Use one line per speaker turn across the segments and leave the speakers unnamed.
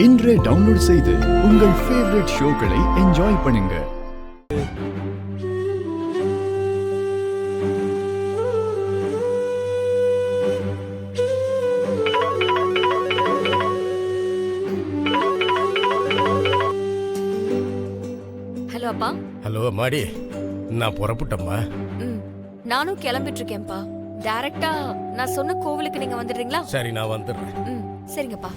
இன்றே டவுன்லோட் செய்து உங்கள் ஃபேவரட் ஷோக்களை என்ஜாய் பண்ணுங்க.
ஹலோ அப்பா.
ஹலோ மாடி, நான் புறப்பட்டம்மா.
நானும் கிளம்பிட்டு இருக்கேன்ப்பா. டைரக்டா நான் சொன்ன கோவிலுக்கு நீங்க வந்துடுறீங்களா?
சரி, நான் வந்துடுறேன்.
சரிங்கப்பா.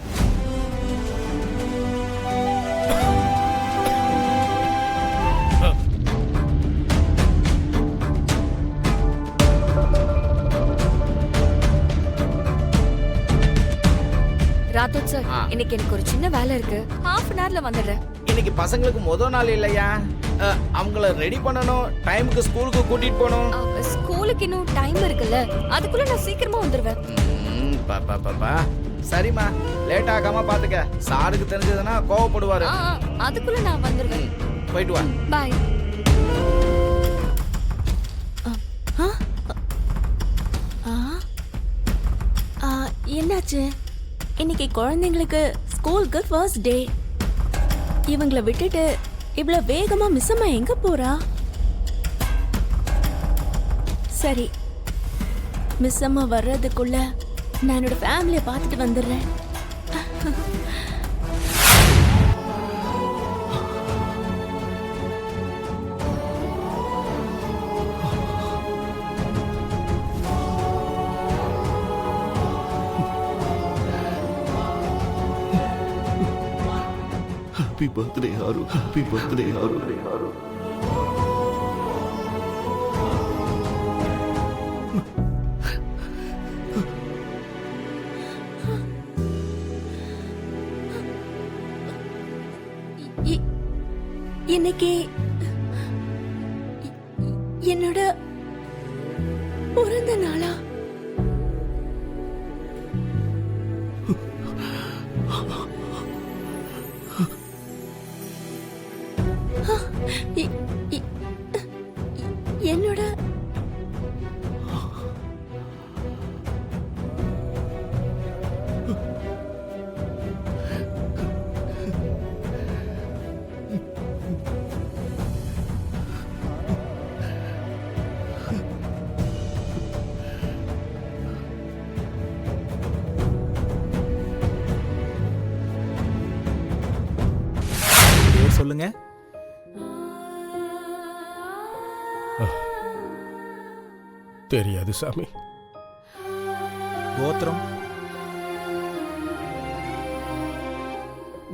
ராதோத் சார், இன்னைக்கு எனக்கு ஒரு சின்ன வேலை இருக்கு. ஹாஃப் அன் ஹவர்ல வந்துடுறேன்.
இன்னைக்கு பசங்களுக்கு முதல் நாள் இல்லையா? அவங்கள ரெடி பண்ணணும், டைமுக்கு ஸ்கூலுக்கு கூட்டிட்டு போகணும்.
ஸ்கூலுக்கு இன்னும் டைம் இருக்குல்ல, அதுக்குள்ள நான் சீக்கிரமா வந்துடுவேன்.
பாப்பா சரிம்மா, லேட் ஆகாம பாத்துக்க. சாருக்கு தெரிஞ்சதுன்னா கோவப்படுவாரு.
அதுக்குள்ள நான் வந்துடுவேன்.
போயிட்டு வா.
பாய்.
என்னாச்சு? இன்னைக்கு குழந்தைங்களுக்கு ஸ்கூலுக்கு ஃபர்ஸ்ட் டே. இவங்களை விட்டுட்டு இவ்வளவு வேகமா மிஸ் அம்மா எங்க போறா? சரி, மிஸ் அம்மா வர்றதுக்குள்ள நான் என்னோட ஃபேமிலியை பார்த்துட்டு வந்துடுறேன்.
Happy birthday, Haru. Happy birthday, Haru.
இன்னைக்கு என்னோட பிறந்த நாளா? என்னோட
சொல்லுங்க.
தெரியாது சாமி.
கோத்திரம்?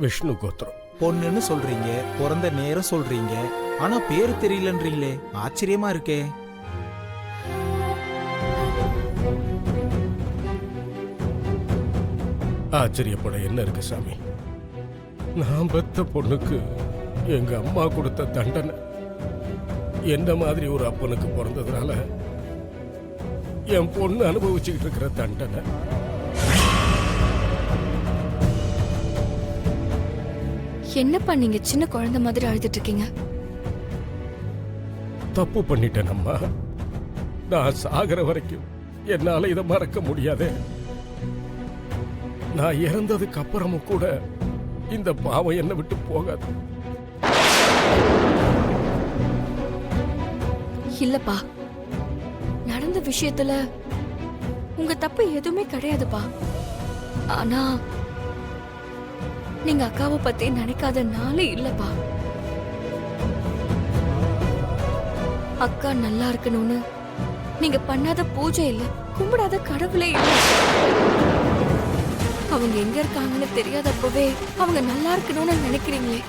விஷ்ணு கோத்திரம்.
பொண்ணுன்னு சொல்றீங்க, பிறந்த நேரம் சொல்றீங்க, ஆனா பேரு தெரியலன்றீங்களே, ஆச்சரியமா இருக்கே.
ஆச்சரியப்பட என்ன இருக்கு சாமி? நான் பெத்த பொண்ணுக்கு எங்க அம்மா கொடுத்த தண்டனை என்ன மாதிரி ஒரு அப்பனுக்கு பிறந்ததுனால என் பொண்ணு அனுபவிச்சுக்கிட்டு இருக்கிற தண்டனை.
என்னப்பா நீங்க சின்ன குழந்தை மாதிரி அழுதுட்டு இருக்கீங்க?
தப்பு பண்ணிட்டேன் அம்மா. நான் சாகிற வரைக்கும் என்னால இதை மறக்க முடியாதே. நான் இறந்ததுக்கு அப்புறமும் கூட இந்த பாவம் என்னை விட்டு போகாது.
இல்லப்பா, நடந்த விஷயத்துல உங்க தப்பு எதுவுமே கிடையாதுப்பா. ஆனா நீங்க அக்காவை பத்தி நினைக்காத நாளே இல்லப்பா. அக்கா நல்லா இருக்கணும்னு நீங்க பண்ணாத பூஜை இல்ல, கும்பிடாத கடவுளே இல்ல. அவங்க எங்க இருக்காங்கன்னு தெரியாதப்பவே அவங்க நல்லா இருக்கணும்னு நினைக்கிறீங்களே,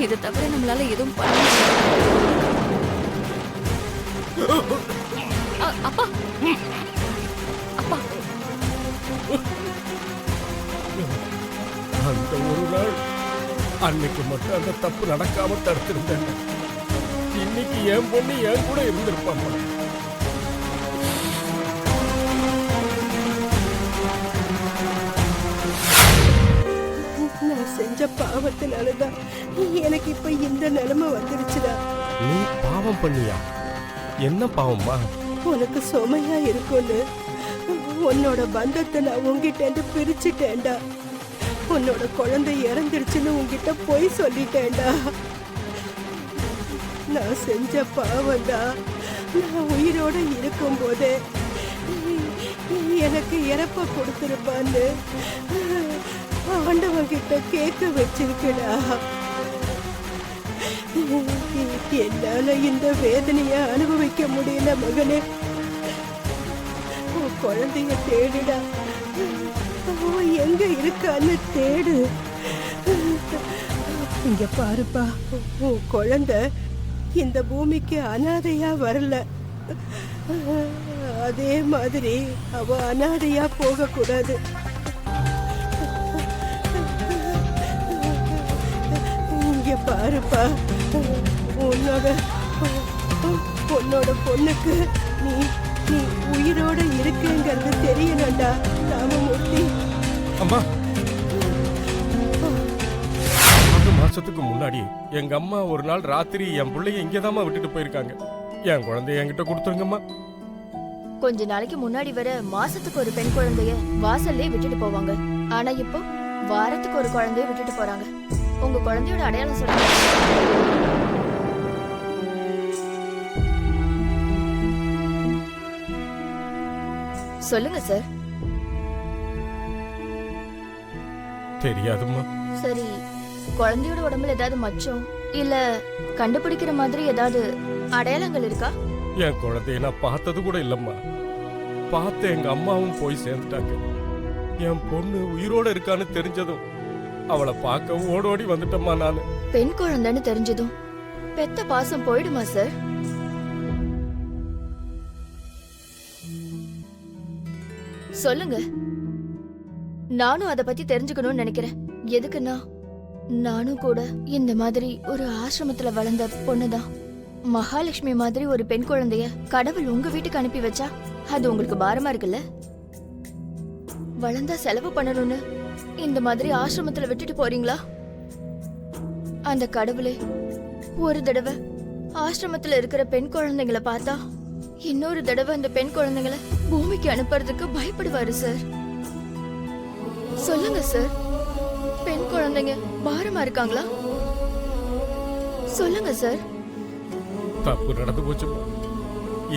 இதை தவிர நம்மளால எதுவும் பண்ண முடியாது. அப்பா, அப்பா,
அந்த ஒரு நாள் அன்னைக்கு மட்டும் அந்த தப்பு நடக்காம தடுத்திருந்தேன். இன்னைக்கு என் பொண்ணு என் கூட இருந்திருப்பாங்க.
நான் செஞ்ச பாவத்தினாலதான் எனக்கு இப்ப இந்த நிலைமை வந்துருச்சுடா.
நீ பாவம் பண்ணியா? என்ன பாவம்மா?
உனக்கு சுமையா இருக்கும்னு உன்னோட பந்தத்தை நான் உங்ககிட்ட பிரிச்சுட்டேன்டா. உன்னோட குழந்தை இறந்துருச்சுன்னு உன்கிட்ட போய் சொல்லிட்டேன்டா. நான் செஞ்ச பாவம்டா. நான் உயிரோட இருக்கும்போதே எனக்கு இறப்ப கொடுத்துருப்பான்னு ஆண்டவன் கிட்ட கேட்க வச்சிருக்கடா. என்னால இந்த வேதனைய அனுபவிக்க முடியல மகனே. உன் குழந்தைய தேடுடா. அவன் எங்க இருக்கான்னு தேடு. இங்க பாருப்பா, உன் குழந்தை இந்த பூமிக்கு அனாதையா வரல. அதே மாதிரி அவ அனாதையா போக கூடாது. இங்க பாருப்பா, உன்னோட பொண்ணுக்கு நீ நீ உயிரோட இருக்குங்கிறது தெரியணும்டா ராமமூர்த்தி.
அம்மா, 6 மாசத்துக்கு முன்னாடி எங்க அம்மா ஒரு நாள் ராத்திரி என் பிள்ளைய இங்கதாம்மா விட்டுட்டு போயிருக்காங்க. என் குழந்தைய என்கிட்ட கொடுத்துருங்கம்மா.
கொஞ்ச நாளைக்கு முன்னாடி வர மாசத்துக்கு ஒரு பெண் குழந்தைய வாசல்லே விட்டுட்டு போவாங்க. ஆனா இப்போ வாரத்துக்கு ஒரு குழந்தைய விட்டுட்டு போறாங்க. உங்க குழந்தையோட அடையாளம் சொல்லுங்க. சொல்லுங்க சார்.
தெரியாதும்மா.
சரி, குழந்தையோட உடம்புல ஏதாவது மச்சம் இல்ல கண்டுபிடிக்கிற மாதிரி ஏதாவது அடையாளங்கள் இருக்கா?
என் குழந்தைய நான் பார்த்தது கூட இல்லம்மா. பார்த்த எங்க அம்மாவும் போய் சேர்ந்துட்டாங்க. என் பொண்ணு உயிரோட இருக்கான்னு தெரிஞ்சதும் அவளை பார்க்க ஓடோடி வந்துட்டம்மா நானு.
பெண் குழந்தைன்னு தெரிஞ்சதும் பெத்த பாசம் போயிடுமா சார்? சொல்லுங்க. நானும் அத பத்தி தெரிஞ்சுக்கணும்னு நினைக்கிறேன். எதுக்குன்னா நானும் கூட இந்த மாதிரி ஒரு ஆசிரமத்துல வளர்ந்த பொண்ணுதான். மகாலட்சுமி மாதிரி ஒரு பெண் குழந்தைய கடவுள் உங்க வீட்டுக்கு அனுப்பி வச்சா அது உங்களுக்கு பாரமா இருக்குல்ல? வளர்ந்தா செலவு பண்ணணும்னு இந்த மாதிரி ஆசிரமத்துல விட்டுட்டு போறீங்களா? அந்த கடவுளே ஒரு தடவை ஆசிரமத்துல இருக்கிற பெண் குழந்தைங்களை பார்த்தா இன்னொரு தடவை அந்த பெண் குழந்தைங்களை பூமிக்கு அனுப்புறதுக்கு பயப்படுவாரு சார். சொல்லுங்க சார், பெண் குழந்தைங்க பாரமா இருக்காங்களா? சொல்லுங்க சார்.
தப்பு நடந்து போச்சுமா.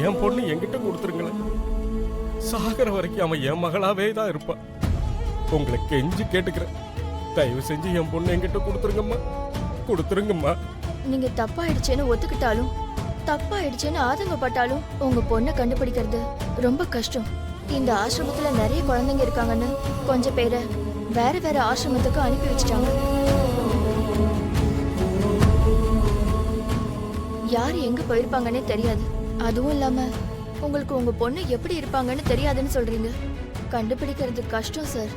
என் பொண்ணு என்கிட்ட கொடுத்துருங்களேன். சாகர வரைக்கும் அவன் என் மகளாவே தான் இருப்பான். உங்களை கெஞ்சி கேட்டுக்கிறேன், தயவு செஞ்சு என் பொண்ணு என்கிட்ட கொடுத்துருங்கம்மா, கொடுத்துருங்கம்மா.
நீங்க தப்பாயிடுச்சேன்னு ஒத்துக்கிட்டாலும் தப்பாயிடுச்சேன்னு ஆதங்கப்பட்டாலும் உங்க பொண்ணை கண்டுபிடிக்கிறது ரொம்ப கஷ்டம். இந்த ஆசிரமத்துல நிறைய குழந்தைங்க இருக்காங்கன்னு கொஞ்சம் பேரை வேற வேற ஆசிரமத்துக்கு அனுப்பி வச்சுட்டாங்க. யார் எங்க போயிருப்பாங்கன்னே தெரியாது. அதுவும் இல்லாம உங்களுக்கு உங்க பொண்ணு எப்படி இருப்பாங்கன்னு தெரியாதுன்னு சொல்றீங்க. கண்டுபிடிக்கிறது கஷ்டம் சார்.